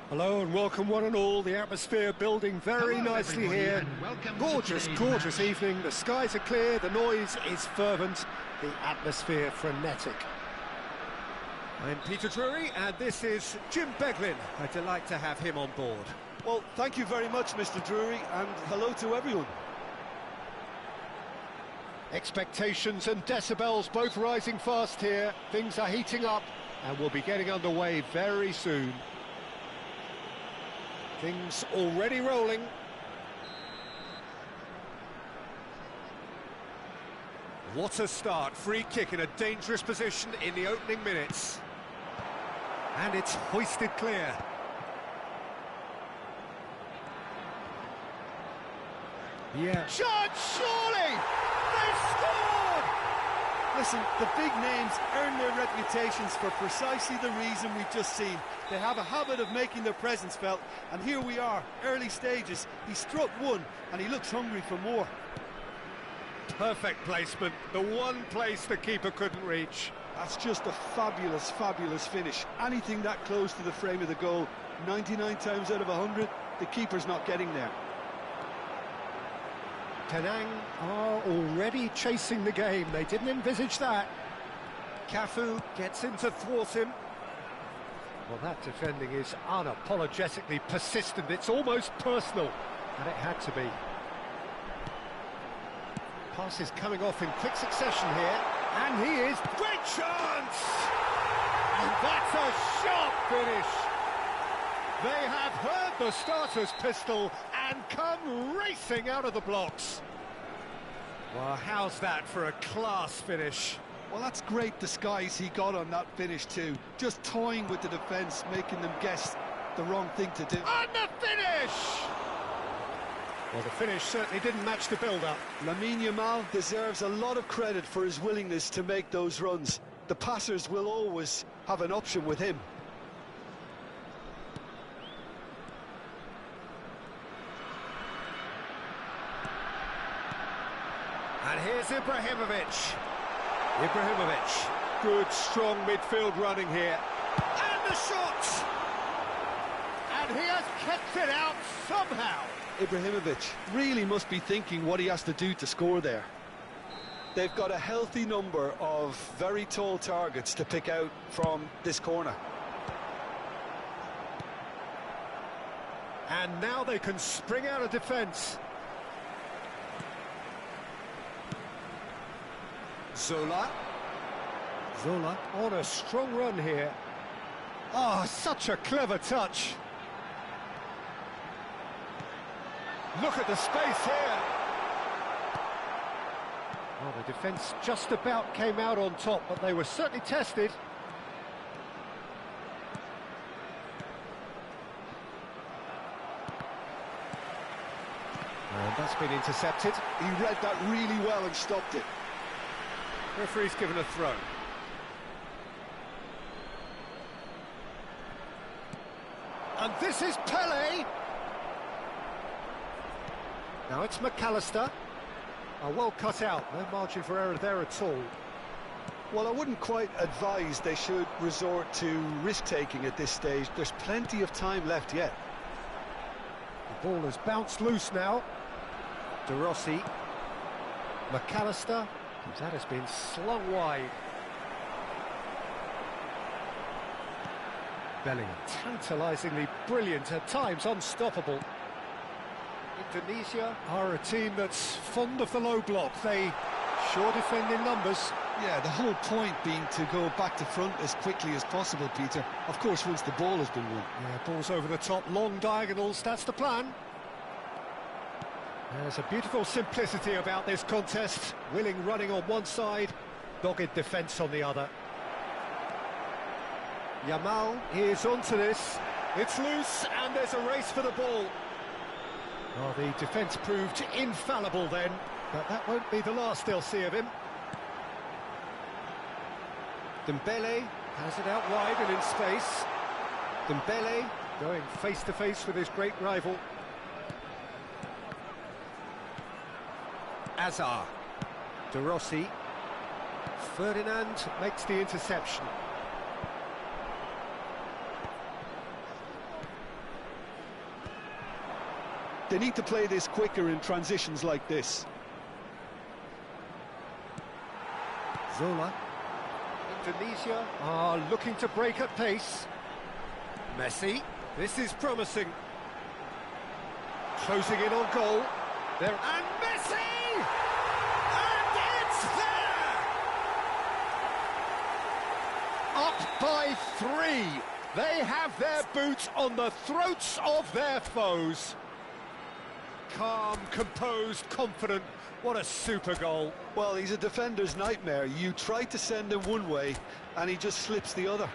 Hello and welcome one and all. The atmosphere building very nicely here. Gorgeous evening. The skies are clear, the noise is fervent, the atmosphere frenetic. I'm Peter Drury and this is Jim Beglin. A delight to have him on board. Well, thank you very much, Mr. Drury, and hello to everyone. Expectations and decibels both rising fast here. Things are heating up and we'll be getting underway very soon. Things already rolling. What a start. Free kick in a dangerous position in the opening minutes. And it's hoisted clear. Yeah. Chance, surely! They've scored! Listen, the big names earn their reputations for precisely the reason we've just seen. They have a habit of making their presence felt, and here we are, early stages. He struck one, and he looks hungry for more. Perfect placement, the one place the keeper couldn't reach. That's just a fabulous, fabulous finish. Anything that close to the frame of the goal, 99 times out of 100, the keeper's not getting there. Penang are already chasing the game. They didn't envisage that. Cafu gets in to thwart him. Well, that defending is unapologetically persistent. It's almost personal, and it had to be. Passes coming off in quick succession here, and he is... Great chance! And that's a sharp finish. They have heard the starter's pistol and come racing out of the blocks. Well, how's that for a class finish? Well, that's great disguise he got on that finish too. Just toying with the defence, making them guess the wrong thing to do. And the finish! Well, the finish certainly didn't match the build-up. Lamine Yamal deserves a lot of credit for his willingness to make those runs. The passers will always have an option with him. And here's Ibrahimovic. Good, strong midfield running here. And the shot! And he has kept it out somehow. Ibrahimovic really must be thinking what he has to do to score there. They've got a healthy number of very tall targets to pick out from this corner. And now they can spring out of defence. Zola on a strong run here. Oh, such a clever touch. Look at the space here. Well, the defence just about came out on top, but they were certainly tested. And that's been intercepted. He read that really well and stopped it. Referee's given a throw. And this is Pele. Now it's McAllister. Well cut out, no margin for error there at all. Well, I wouldn't quite advise they should resort to risk-taking at this stage. There's plenty of time left yet. The ball has bounced loose now. De Rossi. McAllister. That has been slung wide. Bellingham, tantalisingly brilliant, at times unstoppable. Indonesia are a team that's fond of the low block. They sure defend in numbers. Yeah, the whole point being to go back to front as quickly as possible, Peter. Of course, once the ball has been won. Yeah, ball's over the top, long diagonals, that's the plan. There's a beautiful simplicity about this contest. Willing running on one side, dogged defence on the other. Yamal is onto this. It's loose and there's a race for the ball. Oh, the defence proved infallible then, but that won't be the last they'll see of him. Dembele has it out wide and in space. Dembele going face to face with his great rival. Azar. De Rossi. Ferdinand makes the interception. They need to play this quicker in transitions like this. Zola. Indonesia are looking to break at pace. Messi. This is promising. Closing in on goal. There and Messi! And it's there! Up by 3. They have their boots on the throats of their foes. Calm, composed, confident. What a super goal. Well, he's a defender's nightmare. You try to send him one way, and he just slips the other.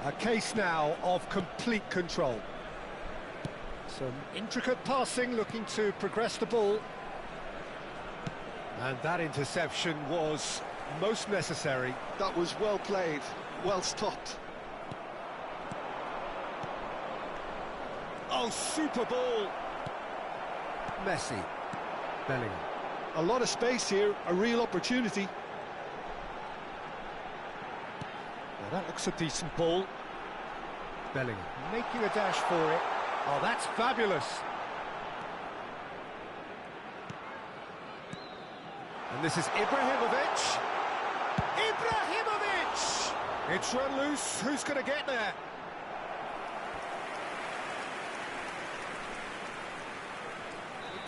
A case now of complete control. Some intricate passing, looking to progress the ball. And that interception was most necessary. That was well played, well stopped. Oh, super ball! Messi. Bellingham. A lot of space here, a real opportunity. Now that looks a decent ball. Bellingham making a dash for it. Oh, that's fabulous. And this is Ibrahimovic. Ibrahimovic! It's run loose. Who's going to get there?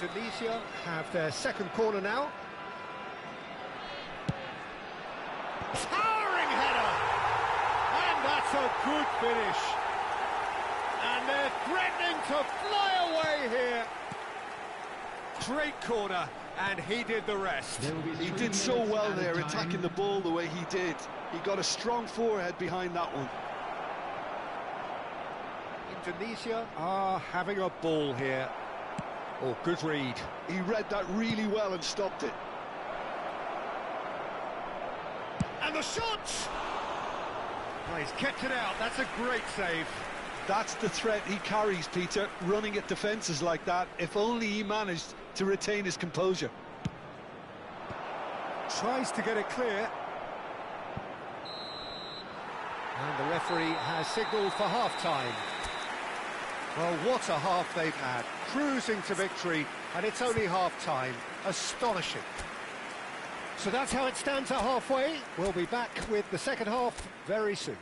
Indonesia have their second corner now. Towering header! And that's a good finish. And they're threatening to fly away here. Great corner, and he did the rest. He did so well there, attacking the ball the way he did. He got a strong forehead behind that one. Indonesia are having a ball here. Oh, good read. He read that really well and stopped it. And the shot! Oh, he's kept it out. That's a great save. That's the threat he carries, Peter, running at defences like that. If only he managed to retain his composure. Tries to get it clear. And the referee has signalled for half-time. Well, what a half they've had. Cruising to victory, and it's only half-time. Astonishing. So that's how it stands at halfway. We'll be back with the second half very soon.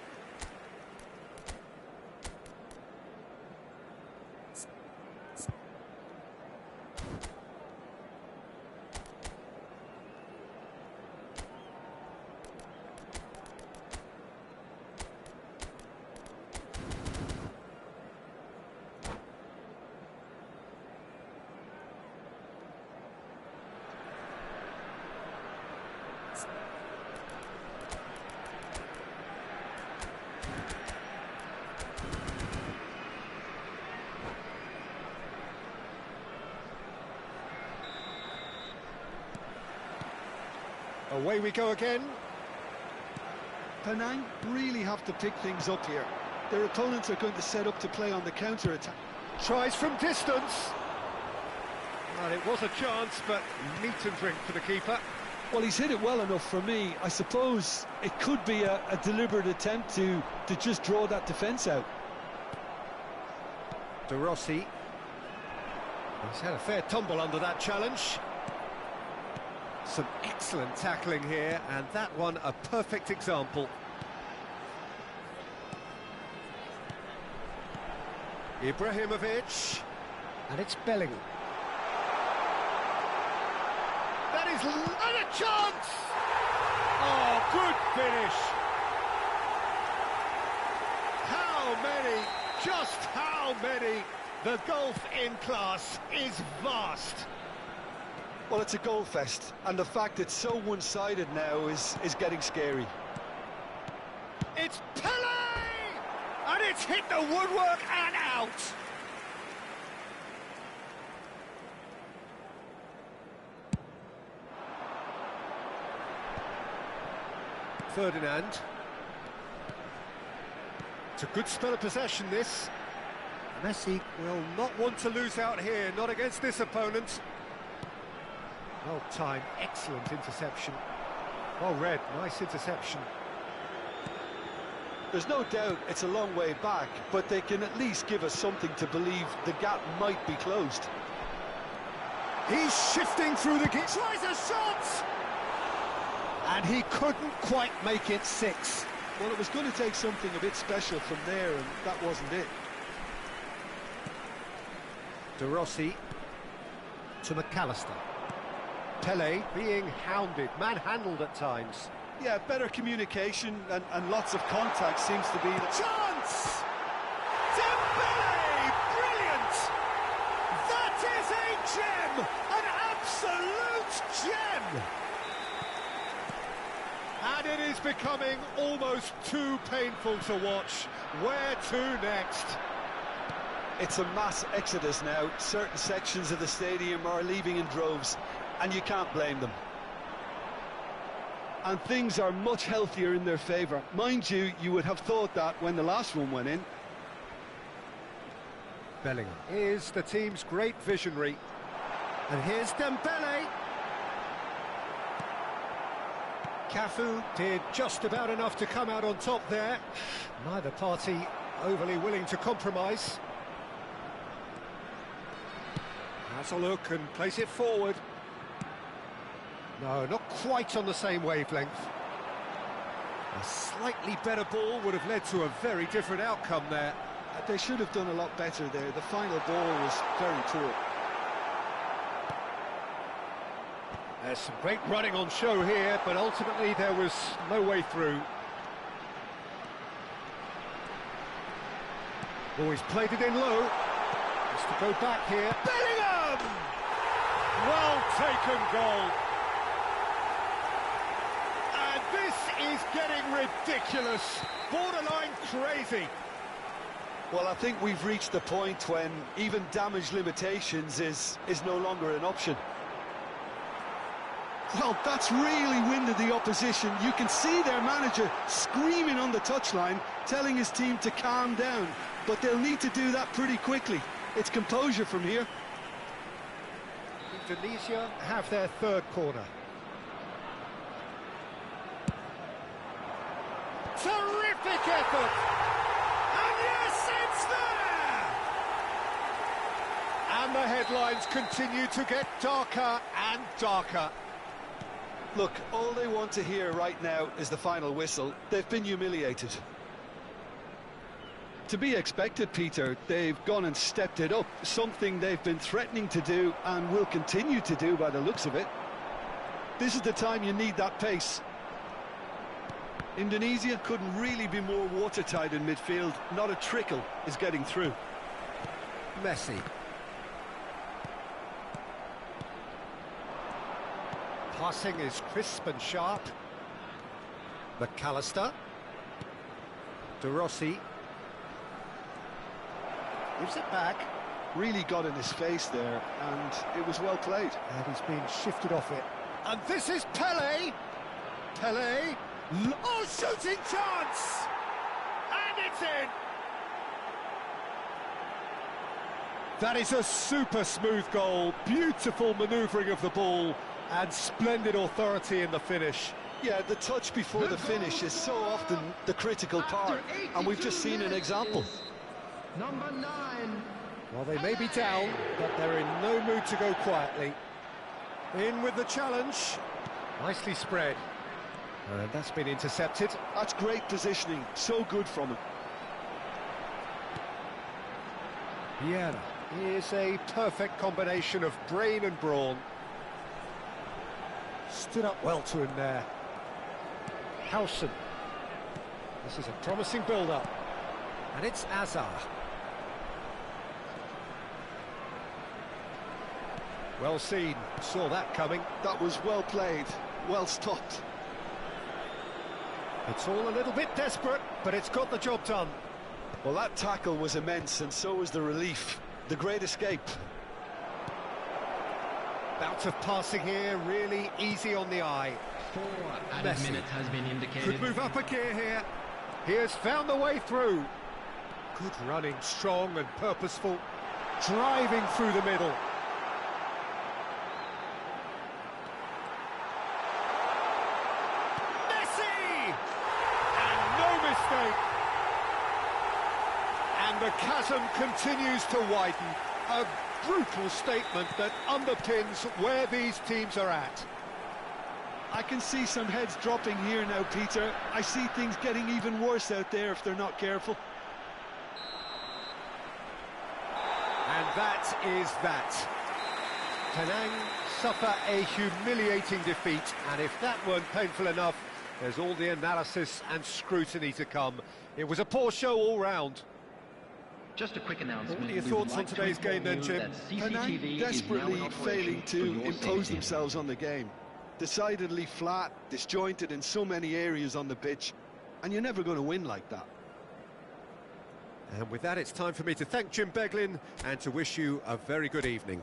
Away we go again. Penang really have to pick things up here. Their opponents are going to set up to play on the counter-attack. Tries from distance. Well, it was a chance, but meat and drink for the keeper. Well, he's hit it well enough for me. I suppose it could be a deliberate attempt to just draw that defence out. De Rossi. He's had a fair tumble under that challenge. Some excellent tackling here, and that one a perfect example. Ibrahimovic, and it's Bellingham. That is and a chance! Oh, good finish! How many, just how many? The gulf in class is vast. Well, it's a goal fest, and the fact it's so one-sided now is getting scary. It's Pele! And it's hit the woodwork and out! Ferdinand. It's a good spell of possession, this. Messi will not want to lose out here, not against this opponent. Well timed, excellent interception. Well read, nice interception. There's no doubt it's a long way back, but they can at least give us something to believe the gap might be closed. He's shifting through the gate, tries a shot! And he couldn't quite make it 6. Well, it was going to take something a bit special from there, and that wasn't it. De Rossi to McAllister. Pele being hounded, manhandled at times. Yeah, better communication and lots of contact seems to be the chance! Dembele! Brilliant! That is a gem! An absolute gem! And it is becoming almost too painful to watch. Where to next? It's a mass exodus now. Certain sections of the stadium are leaving in droves, and you can't blame them. And things are much healthier in their favour. Mind you, you would have thought that when the last one went in. Bellingham is the team's great visionary. And here's Dembele. Cafu did just about enough to come out on top there. Neither party overly willing to compromise. Has a look and plays it forward. No, not quite on the same wavelength. A slightly better ball would have led to a very different outcome there. They should have done a lot better there. The final ball was very poor. There's some great running on show here, but ultimately there was no way through. Oh, he's played it in low. Has to go back here. Bellingham! Well taken goal. And this is getting ridiculous. Borderline crazy. Well, I think we've reached the point when even damage limitations is no longer an option. Well, that's really winded the opposition. You can see their manager screaming on the touchline, telling his team to calm down. But they'll need to do that pretty quickly. It's composure from here. Indonesia have their third corner. Terrific effort! And yes, it's there! And the headlines continue to get darker and darker. Look, all they want to hear right now is the final whistle. They've been humiliated. To be expected, Peter. They've gone and stepped it up, something they've been threatening to do and will continue to do by the looks of it. This is the time you need that pace. Indonesia couldn't really be more watertight in midfield. Not a trickle is getting through. Messi. Passing is crisp and sharp. McAllister. De Rossi. Gives it back. Really got in his face there, and it was well played. And he's been shifted off it. And this is Pele. Pele. Oh, shooting chance! And it's in! That is a super smooth goal. Beautiful manoeuvring of the ball. And splendid authority in the finish. Yeah, the touch before the finish is so often the critical part, and we've just seen an example. Number 9. Well, they may be down, but they're in no mood to go quietly. In with the challenge. Nicely spread. And that's been intercepted. That's great positioning, so good from him. Viera is a perfect combination of brain and brawn. Stood up well to him there. Howson. This is a promising build-up. And it's Azar. Well seen. Saw that coming. That was well played. Well stopped. It's all a little bit desperate, but it's got the job done. Well, that tackle was immense, and so was the relief. The great escape. Bout of passing here, really easy on the eye. 4 added minutes has been indicated. Could move up a gear here. He has found the way through. Good running, strong and purposeful, driving through the middle. Messi! And no mistake. And the chasm continues to widen. A brutal statement that underpins where these teams are at. I can see some heads dropping here now, Peter. I see things getting even worse out there if they're not careful. And that is that. Penang suffer a humiliating defeat, and if that weren't painful enough, there's all the analysis and scrutiny to come. It was a poor show all round. Just a quick announcement. What are your thoughts on today's game then, Jim? Penang desperately failing to impose themselves on the game. Decidedly flat, disjointed in so many areas on the pitch, and you're never going to win like that. And with that, it's time for me to thank Jim Beglin and to wish you a very good evening.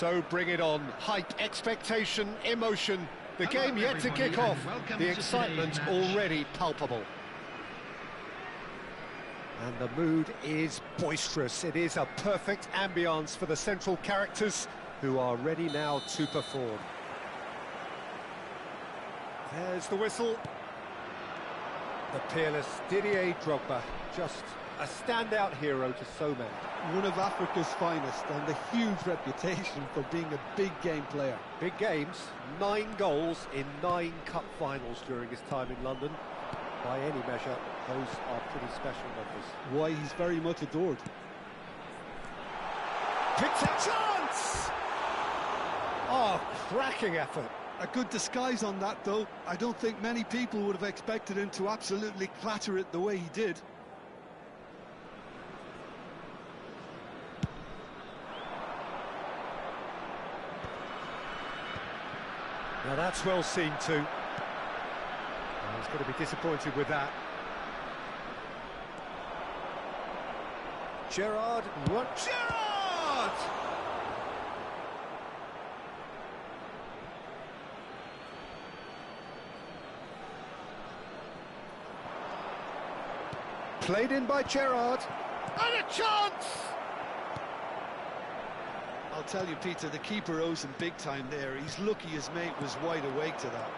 So bring it on. Hype, expectation, emotion. The game yet to kick off. The excitement already palpable. And the mood is boisterous. It is a perfect ambience for the central characters who are ready now to perform. There's the whistle. The peerless Didier Drogba, just a standout hero to so many. One of Africa's finest and a huge reputation for being a big game player. Big games, 9 goals in 9 cup finals during his time in London. By any measure, those are pretty special numbers. Why, he's very much adored. Picks a chance! Oh, cracking effort. A good disguise on that, though. I don't think many people would have expected him to absolutely clatter it the way he did. Now that's well seen too. He's going to be disappointed with that. Gerrard, Gerrard! Played in by Gerrard, and a chance! I'll tell you, Peter, the keeper owes him big time there. He's lucky his mate was wide awake to that.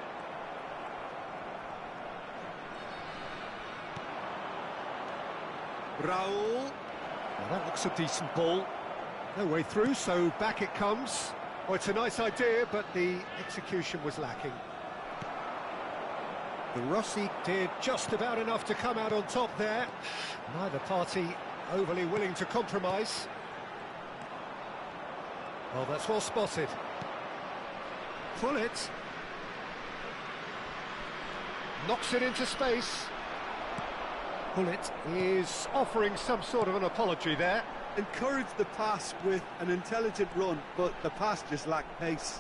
Raul. Well, that looks a decent ball. No way through, so back it comes. Oh, it's a nice idea, but the execution was lacking. The Rossi did just about enough to come out on top there. Neither party overly willing to compromise. Well, that's well spotted. Pullet. Knocks it into space. Pullet is offering some sort of an apology there. Encouraged the pass with an intelligent run, but the pass just lacked pace.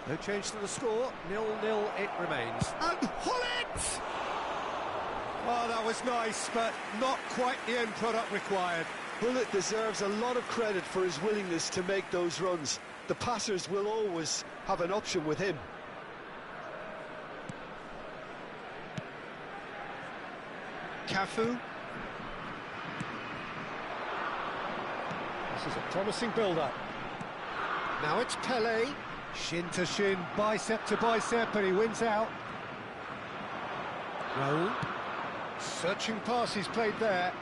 No change to the score, 0-0 it remains. And Pullet! Oh, that was nice, but not quite the end product required. Pullet deserves a lot of credit for his willingness to make those runs. The passers will always have an option with him. Cafu. This is a promising build-up. Now it's Pele. Shin to shin, bicep to bicep, and he wins out. Raul. Searching pass he's played there.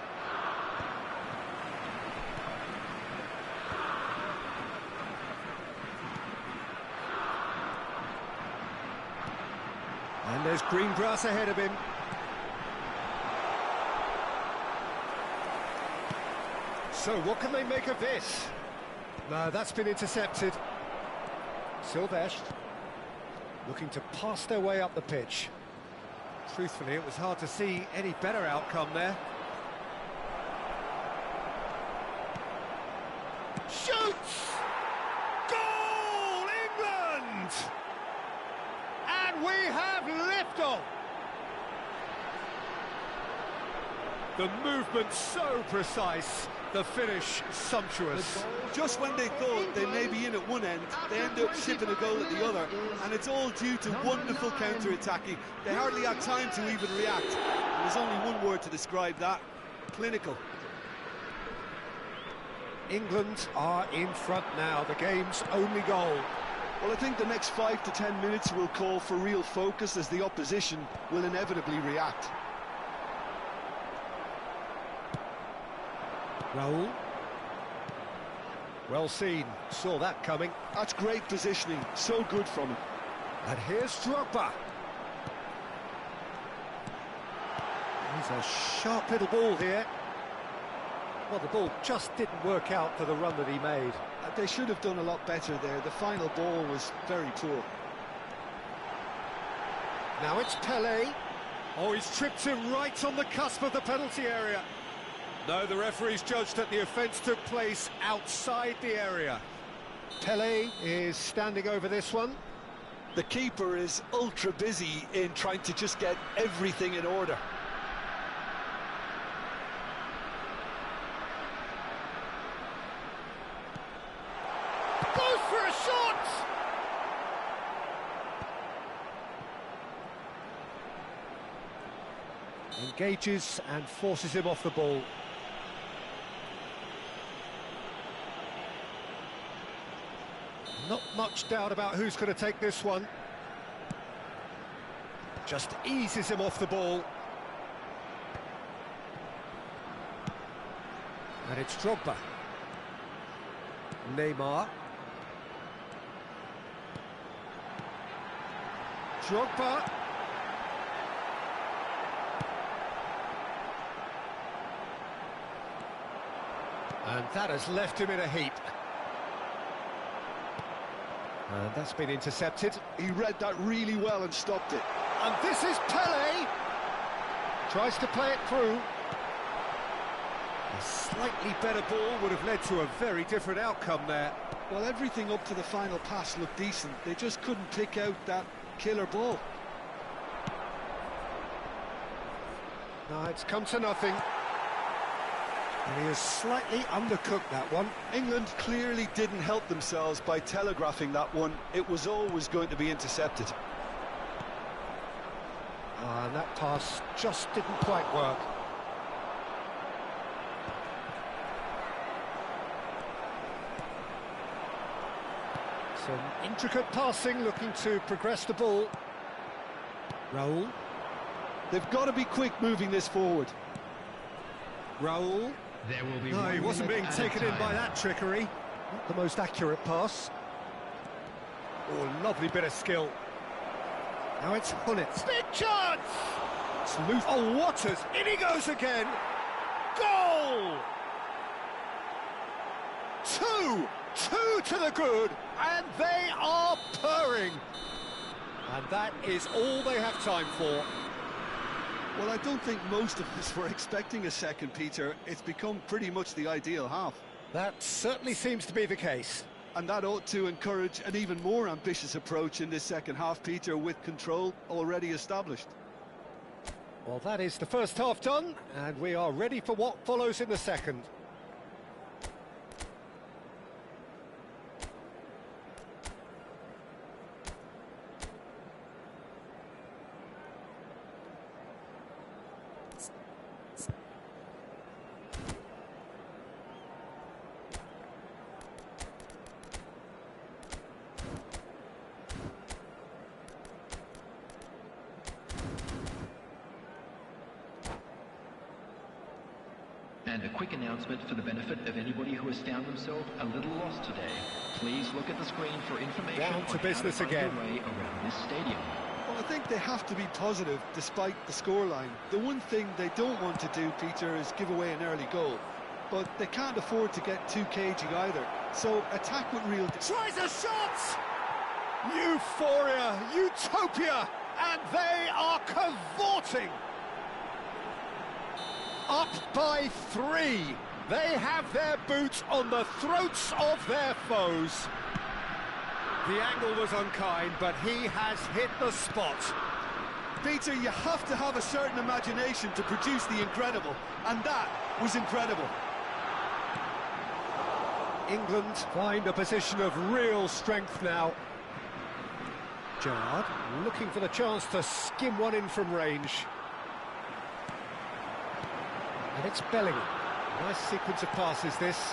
And there's green grass ahead of him. So what can they make of this? No, that's been intercepted. Silvestre looking to pass their way up the pitch. Truthfully, it was hard to see any better outcome there. Shoots! Goal, England! And we have liftoff! The movement so precise, the finish sumptuous. Just when they thought they may be in at one end, they end up shipping a goal at the other, and it's all due to wonderful counter-attacking. They hardly had time to even react. There's only one word to describe that: clinical. England are in front now, the game's only goal. Well, I think the next 5 to 10 minutes will call for real focus, as the opposition will inevitably react. Raul. Well seen, saw that coming. That's great positioning, so good from him. And here's Drogba. He's a sharp little ball here. Well, the ball just didn't work out for the run that he made. They should have done a lot better there. The final ball was very poor. Now it's Pele. Oh, he's tripped him right on the cusp of the penalty area. No, the referee's judged that the offence took place outside the area. Pele is standing over this one. The keeper is ultra busy in trying to just get everything in order. Engages and forces him off the ball. Not much doubt about who's going to take this one. Just eases him off the ball. And it's Drogba. Neymar. Drogba. And that has left him in a heap. And that's been intercepted. He read that really well and stopped it. And this is Pele. Tries to play it through. A slightly better ball would have led to a very different outcome there. Well, everything up to the final pass looked decent. They just couldn't pick out that killer ball. No, it's come to nothing. And he has slightly undercooked that one. England clearly didn't help themselves by telegraphing that one. It was always going to be intercepted. And that pass just didn't quite work. Some intricate passing, looking to progress the ball. Raul. They've got to be quick moving this forward. Raul. There will be No, he 1 wasn't being minute at a taken in time. by that trickery. Not the most accurate pass. Oh, lovely bit of skill. Now it's Hunnit. Big chance! It's loose. Oh, Waters. In he goes again. Goal! Two to the good, and they are purring. And that is all they have time for. Well, I don't think most of us were expecting a second, Peter. It's become pretty much the ideal half. That certainly seems to be the case. And that ought to encourage an even more ambitious approach in this second half, Peter, with control already established. Well, that is the first half done, and we are ready for what follows in the second. And a quick announcement for the benefit of anybody who has found themselves a little lost today. Please look at the screen for information Down to on business how to find again. your way around this stadium. Well, I think they have to be positive despite the scoreline. The one thing they don't want to do, Peter, is give away an early goal. But they can't afford to get too cagey either. So attack with real... Tries a shot! Euphoria, utopia, and they are cavorting. Up by 3. They have their boots on the throats of their foes. The angle was unkind, but he has hit the spot. Peter, you have to have a certain imagination to produce the incredible, and that was incredible. England find a position of real strength now. Gerrard looking for the chance to skim one in from range. And it's Bellingham. Nice sequence of passes this.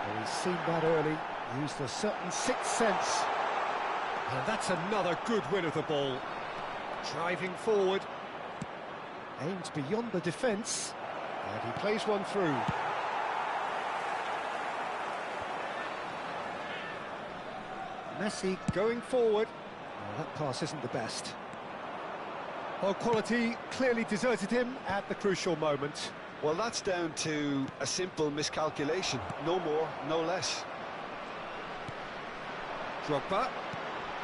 Well, he's seen that early, used a certain sixth sense. And that's another good win of the ball. Driving forward. Aims beyond the defence. And he plays one through. Messi going forward. Oh, that pass isn't the best. Well, quality clearly deserted him at the crucial moment. Well, that's down to a simple miscalculation. No more, no less. Drogba,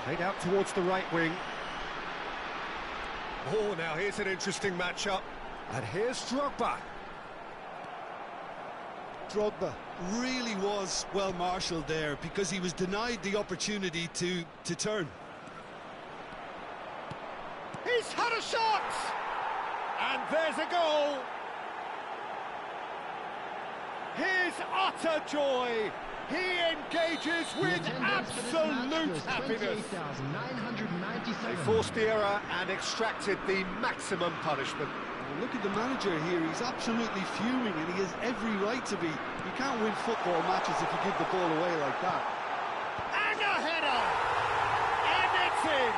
played out towards the right wing. Oh, now here's an interesting matchup. And here's Drogba. Drogba really was well marshalled there because he was denied the opportunity to turn. He's had a shot! And there's a goal! His utter joy! He engages with absolute happiness. They forced the error and extracted the maximum punishment. And look at the manager here, he's absolutely fuming and he has every right to be. You can't win football matches if you give the ball away like that. And a header! And it's in!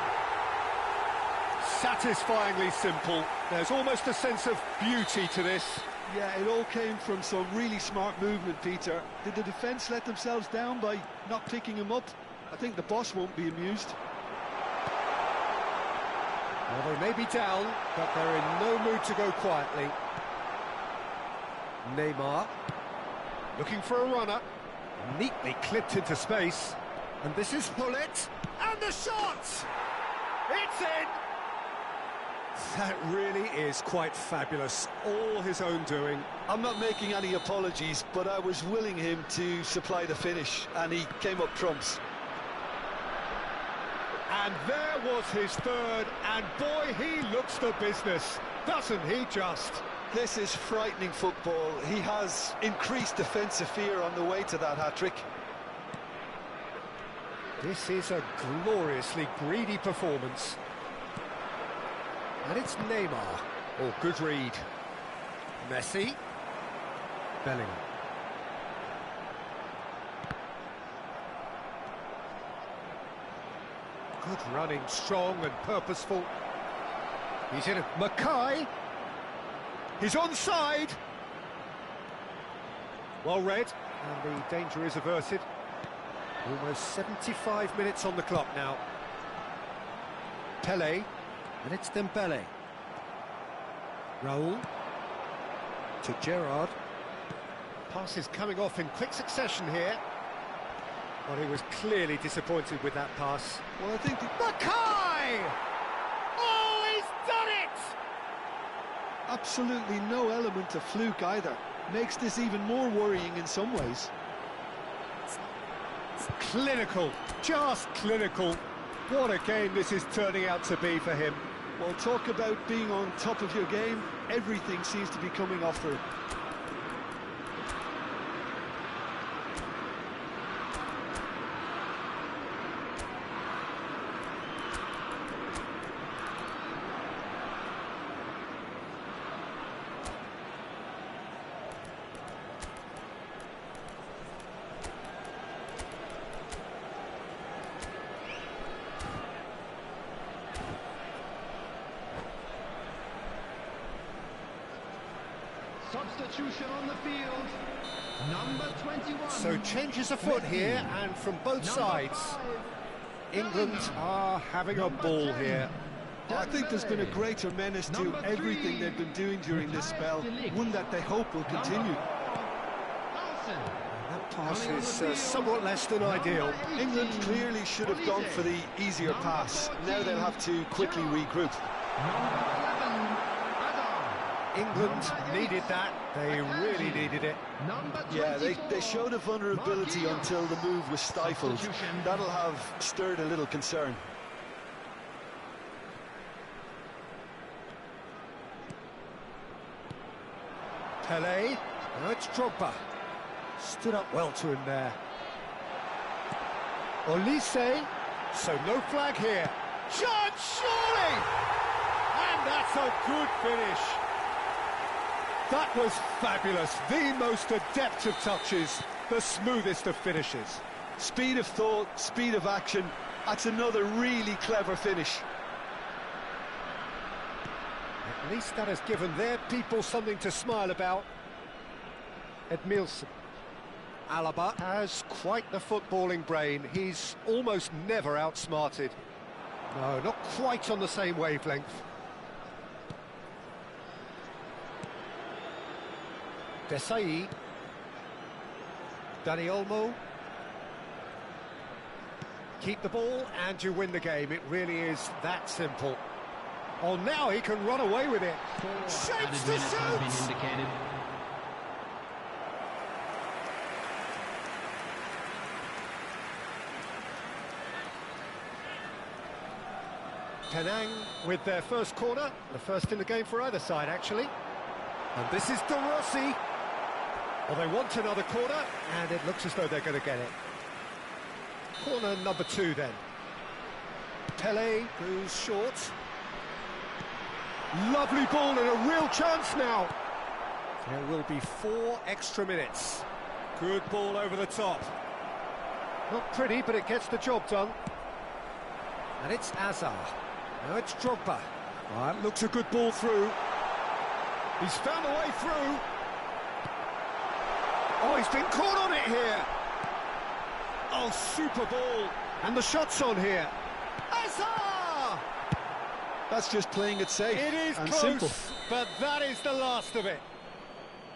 Satisfyingly simple. There's almost a sense of beauty to this. Yeah, it all came from some really smart movement, Peter. Did the defence let themselves down by not picking him up? I think the boss won't be amused. Well, they may be down, but they're in no mood to go quietly. Neymar, looking for a runner, neatly clipped into space. And this is Hullet, and the shot! It's in! That really is quite fabulous, all his own doing. I'm not making any apologies, but I was willing him to supply the finish, and he came up trumps. And there was his third, and boy, he looks the business, doesn't he just? This is frightening football. He has increased defensive fear on the way to that hat-trick. This is a gloriously greedy performance. And it's Neymar. Oh, good read. Messi. Bellingham. Good running, strong and purposeful. He's in it. Mackay. He's onside. Well read, and the danger is averted. Almost 75 minutes on the clock now. Pele, and it's Dembele. Raul to Gerrard. Passes coming off in quick succession here. Well, he was clearly disappointed with that pass. Well, I think... Mackay! Oh, he's done it! Absolutely no element of fluke either. Makes this even more worrying in some ways. Clinical, just clinical. What a game this is turning out to be for him. Well, talk about being on top of your game. Everything seems to be coming off for him. Substitution on the field, number 21. So changes afoot here, and from both sides. England are having a ball here. I think there's been a greater menace to everything they've been doing during this spell, one that they hope will continue. That pass is somewhat less than ideal. England clearly should have gone for the easier pass. Now they'll have to quickly regroup. England needed that. They really needed it. Yeah, they showed a vulnerability until the move was stifled. That'll have stirred a little concern. Pele. Now it's Drogba. Stood up well to him there. Olise. So no flag here. Shot, surely! And that's a good finish. That was fabulous. The most adept of touches, the smoothest of finishes. Speed of thought, speed of action. That's another really clever finish. At least that has given their people something to smile about. Edmilson. Alaba has quite the footballing brain. He's almost never outsmarted. No, not quite on the same wavelength. Desai. Dani Olmo. Keep the ball and you win the game. It really is that simple. Oh, now he can run away with it. Shapes the shoot! Penang with their first corner, the first in the game for either side, actually. And this is De Rossi. Well, they want another corner, and it looks as though they're going to get it. Corner number 2, then. Pele goes short. Lovely ball and a real chance now. There will be 4 extra minutes. Good ball over the top. Not pretty, but it gets the job done. And it's Azar. Now it's Drogba. That looks a good ball through. He's found a way through. Oh, he's been caught on it here. Oh, super ball. And the shot's on here. Azar! That's just playing it safe. It is and close, simple. but that is the last of it.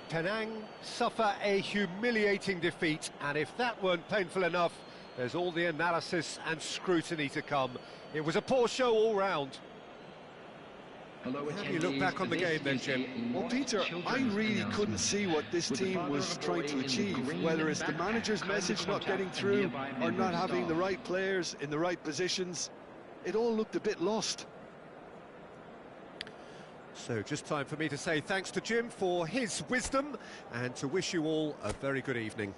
Penang suffer a humiliating defeat, and if that weren't painful enough, there's all the analysis and scrutiny to come. It was a poor show all round. Hello, How do you look back on the game then, Jim? Well, Peter, I really couldn't see what this team was trying to achieve, whether it's the manager's message not getting through or not having the right players in the right positions. It all looked a bit lost. So just time for me to say thanks to Jim for his wisdom and to wish you all a very good evening.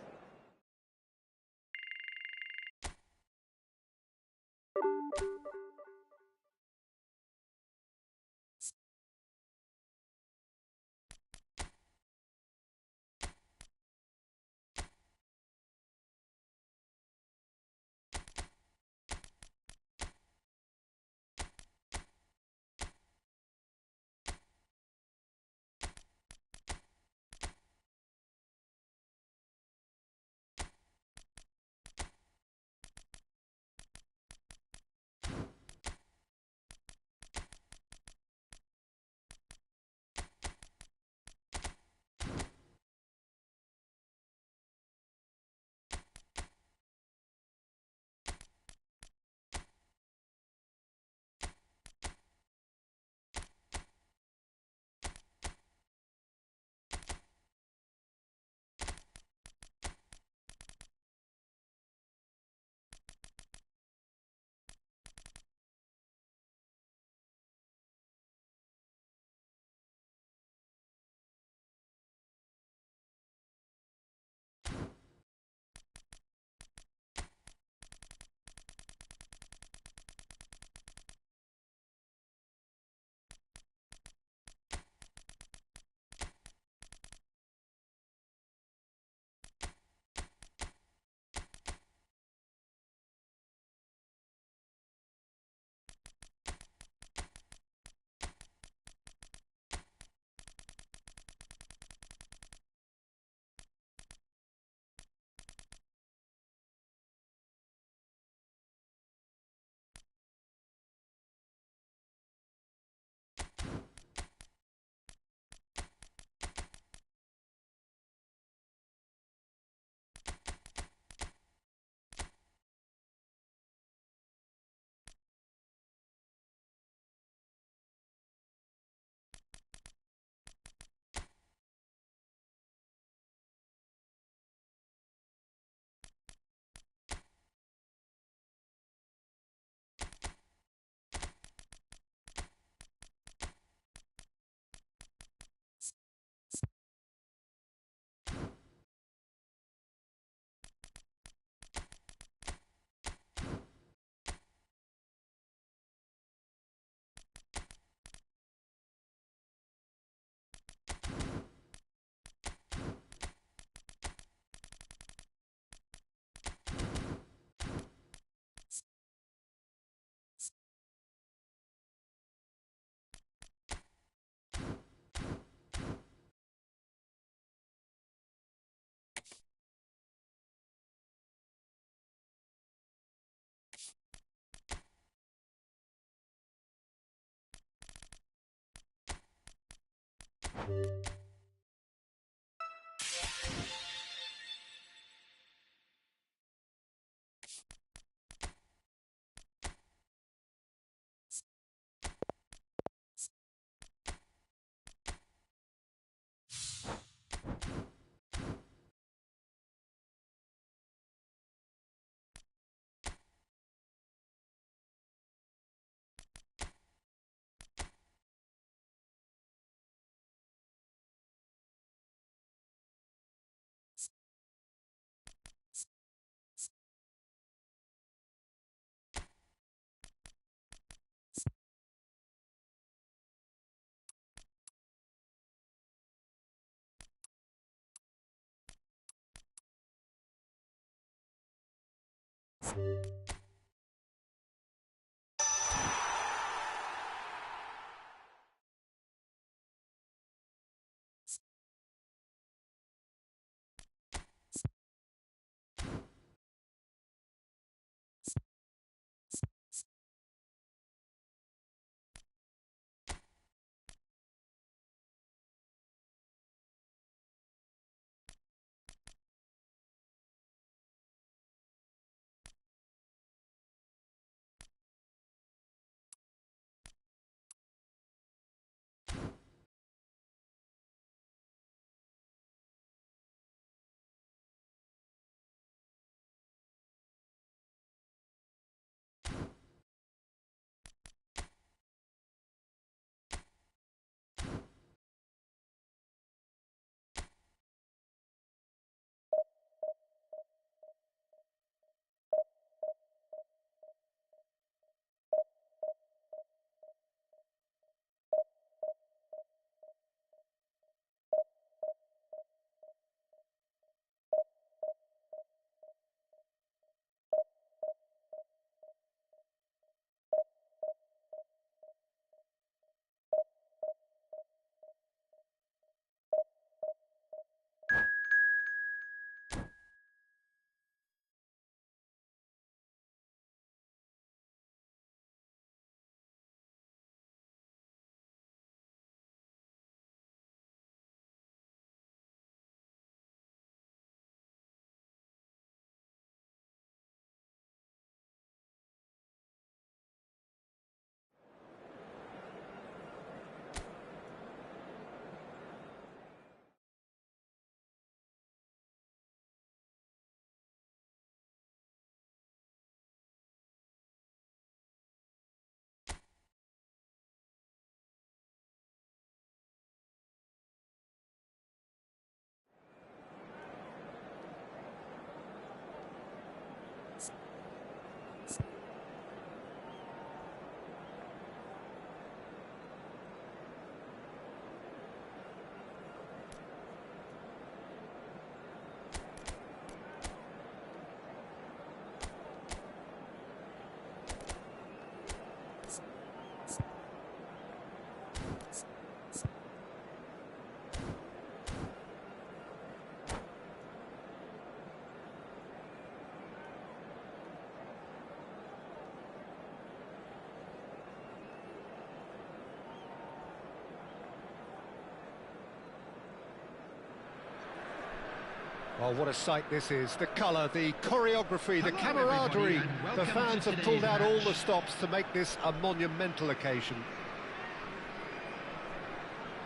Well, what a sight this is. The colour, the choreography, the Hello, camaraderie. everybody, and The welcome fans to have pulled out all today's the match. stops to make this a monumental occasion.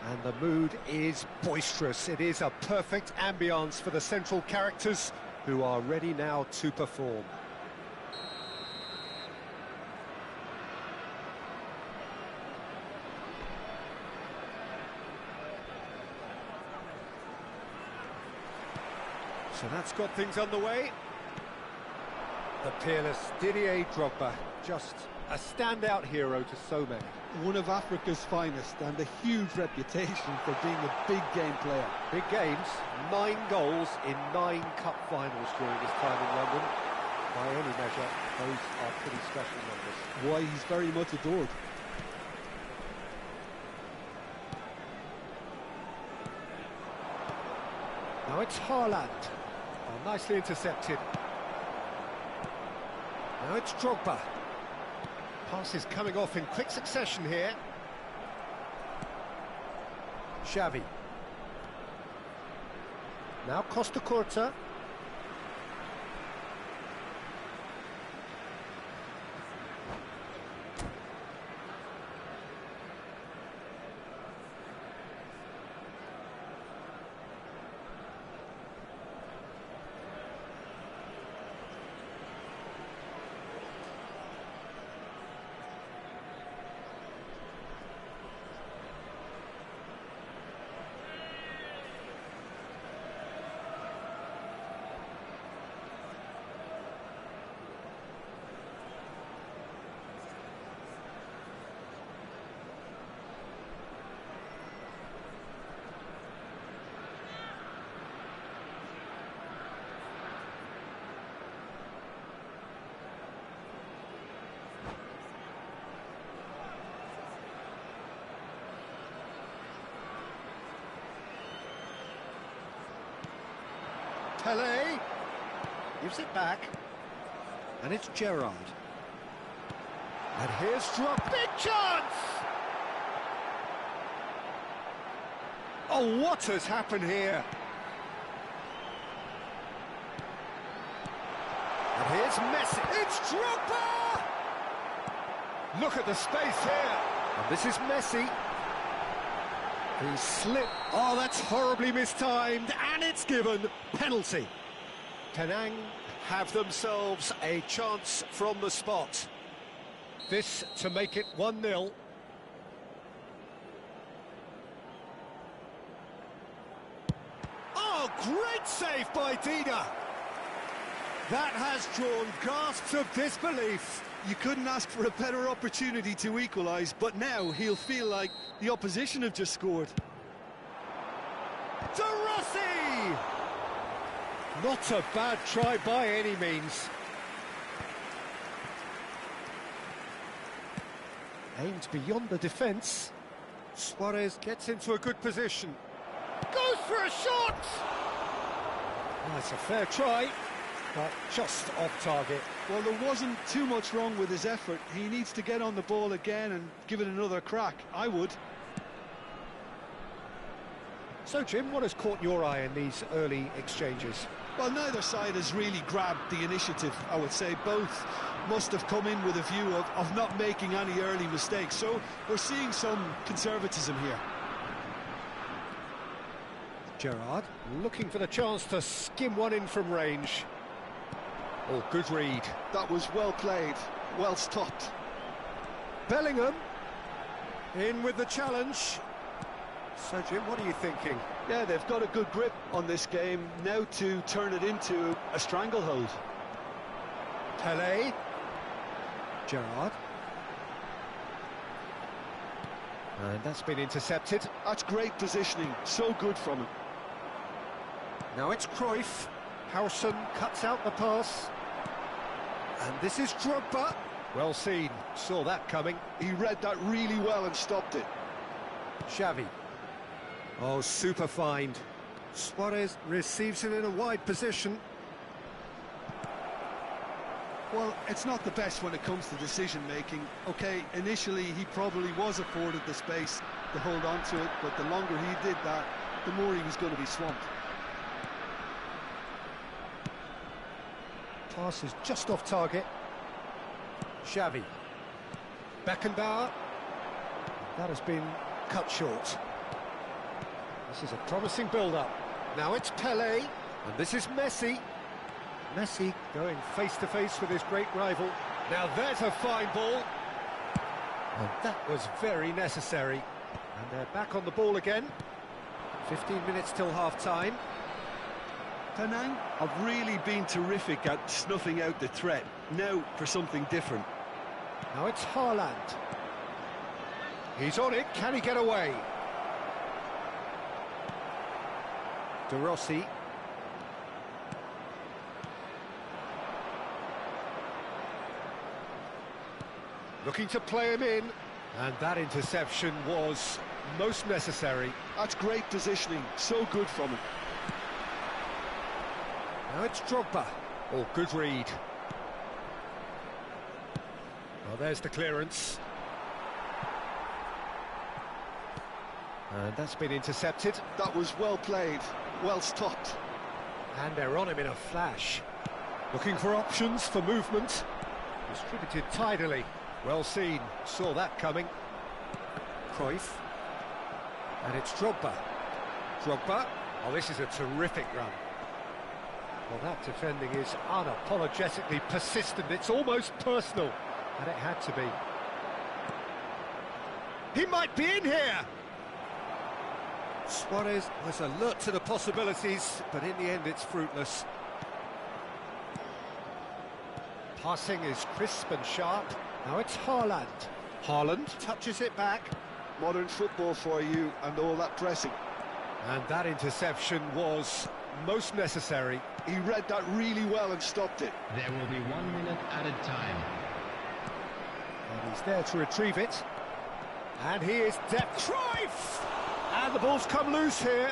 And the mood is boisterous. It is a perfect ambience for the central characters who are ready now to perform. So that's got things underway. The peerless Didier Drogba, just a standout hero to so many. One of Africa's finest and a huge reputation for being a big game player. Big games, 9 goals in 9 cup finals during his time in London. By any measure, those are pretty special numbers. Why, he's very much adored. Now it's Haaland. Oh, nicely intercepted. Now it's Drogba. Passes coming off in quick succession here. Xavi. Now Costa Curta. Pele gives it back, and it's Gerrard. And here's Drop. Big chance! Oh, what has happened here? And here's Messi. It's Drogba! Look at the space here. And this is Messi. He slipped. Oh, that's horribly mistimed, and it's given. Penalty. Penang have themselves a chance from the spot. This to make it 1-0. Oh, great save by Dida. That has drawn gasps of disbelief. You couldn't ask for a better opportunity to equalise, but now he'll feel like the opposition have just scored. De Rossi! Not a bad try by any means. Aimed beyond the defence. Suarez gets into a good position. Goes for a shot! That's a fair try, but just off target. Well, there wasn't too much wrong with his effort. He needs to get on the ball again and give it another crack. I would. So, Jim, what has caught your eye in these early exchanges? Well, neither side has really grabbed the initiative, I would say. Both must have come in with a view of not making any early mistakes. So we're seeing some conservatism here. Gerrard looking for the chance to skim one in from range. Oh, good read. That was well played, well stopped. Bellingham in with the challenge. So, Jim, what are you thinking? Yeah, they've got a good grip on this game, now to turn it into a stranglehold. Pele. Gerrard. And that's been intercepted. That's great positioning, so good from him. Now it's Cruyff. Howson cuts out the pass. And this is Drogba. Well seen, saw that coming. He read that really well and stopped it. Xavi. Oh, super find. Suarez receives it in a wide position. Well, it's not the best when it comes to decision-making. OK, initially he probably was afforded the space to hold on to it, but the longer he did that, the more he was going to be swamped. Pass is just off target. Xavi. Beckenbauer. That has been cut short. This is a promising build-up. Now it's Pele, and this is Messi. Messi going face-to-face with his great rival. Now there's a fine ball. And that was very necessary. And they're back on the ball again. 15 minutes till half-time. Penang have really been terrific at snuffing out the threat. Now for something different. Now it's Haaland. He's on it, can he get away? De Rossi. Looking to play him in. And that interception was most necessary. That's great positioning, so good from him. Now it's Drogba. Oh, good read. Well, there's the clearance. And that's been intercepted. That was well played, well stopped. And they're on him in a flash. Looking for options for movement. Distributed tidily. Well seen, saw that coming. Cruyff. And it's Drogba. Drogba. Oh, this is a terrific run. Well, that defending is unapologetically persistent. It's almost personal. And it had to be. He might be in here! Suarez was alert to the possibilities, but in the end it's fruitless. Passing is crisp and sharp. Now it's Haaland. Haaland touches it back. Modern football for you and all that pressing. And that interception was most necessary. He read that really well and stopped it. There will be 1 minute added time. And he's there to retrieve it. And he is depth. Cruyff! And the ball's come loose here.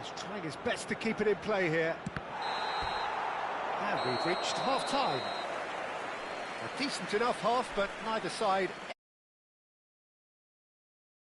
He's trying his best to keep it in play here. And we've reached half-time. A decent enough half, but neither side